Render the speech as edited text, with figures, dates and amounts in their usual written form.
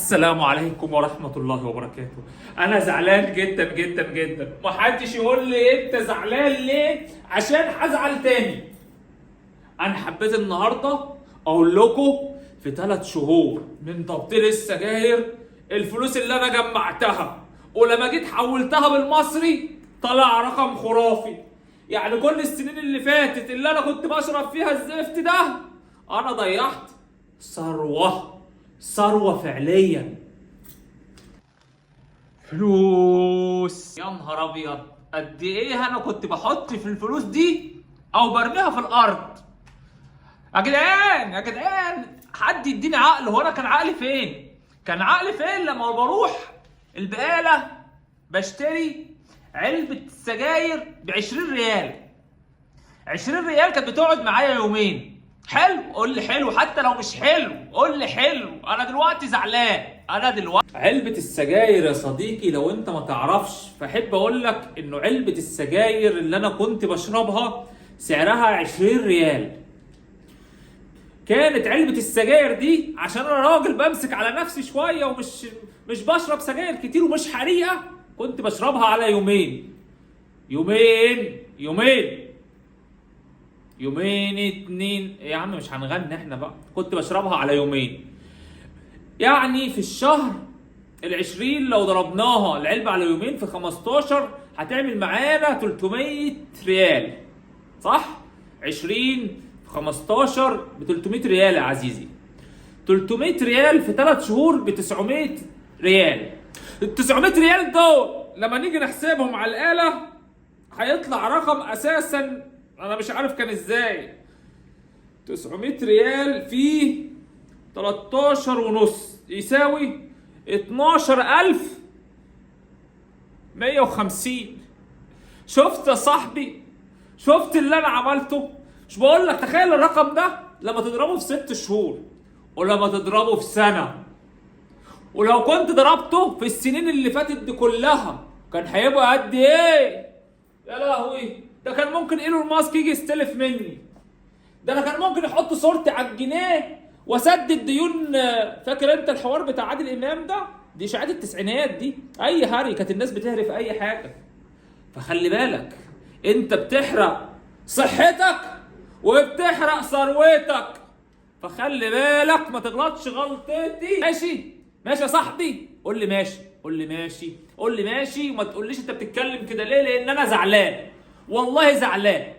السلام عليكم ورحمة الله وبركاته. أنا زعلان جدا جدا جدا، محدش يقول لي أنت زعلان ليه؟ عشان هزعل تاني. أنا حبيت النهاردة أقول لكم في 3 شهور من تبطيل السجاير الفلوس اللي أنا جمعتها ولما جيت حولتها بالمصري طلع رقم خرافي. يعني كل السنين اللي فاتت اللي أنا كنت بشرب فيها الزفت ده أنا ضيعت ثروة فعليا. فلوس يا نهار ابيض، قد ايه انا كنت بحط في الفلوس دي او برميها في الارض. يا جدعان يا جدعان، حد يديني عقل. هو انا كان عقلي فين؟ كان عقلي فين لما بروح البقاله بشتري علبه سجاير ب20 ريال؟ 20 ريال كانت بتقعد معايا يومين. حلو؟ قول لي حلو. حتى لو مش حلو قول لي حلو. انا دلوقتي زعلان. انا دلوقتي علبة السجاير يا صديقي لو انت ما تعرفش فاحب اقول لك انه علبة السجاير اللي انا كنت بشربها سعرها 20 ريال. كانت علبة السجاير دي عشان انا راجل بمسك على نفسي شوية ومش بشرب سجاير كتير ومش حريقة، كنت بشربها على يومين 2. يا عم مش هنغني احنا بقى. كنت بشربها على يومين، يعني في الشهر ال20 لو ضربناها العلبة على يومين في 15 هتعمل معانا 300 ريال، صح؟ 20 في 15 ب 300 ريال يا عزيزي. 300 ريال في 3 شهور ب 900 ريال. ال 900 ريال دول لما نيجي نحسبهم على الآلة هيطلع رقم أساسا أنا مش عارف كان إزاي. 900 ريال في 13 ونص يساوي 12150. شفت يا صاحبي؟ شفت اللي انا عملته؟ مش بقول لك تخيل الرقم ده لما تضربه في 6 شهور ولما تضربه في سنة، ولو كنت ضربته في السنين اللي فاتت دي كلها كان هيبقى قد ايه؟ يا لهوي، ده كان ممكن ايلون ماسك يجي يستلف مني. ده انا كان ممكن يحط صورتي على الجنيه واسدد ديون. فاكر انت الحوار بتاع عادل امام ده؟ دي شعات التسعينات دي، اي هري كانت الناس بتهري في اي حاجه. فخلي بالك، انت بتحرق صحتك وبتحرق ثروتك، فخلي بالك ما تغلطش غلطتي. ماشي يا صاحبي؟ قول لي ماشي، وما تقوليش انت بتتكلم كده ليه، لان انا زعلان، والله زعلان.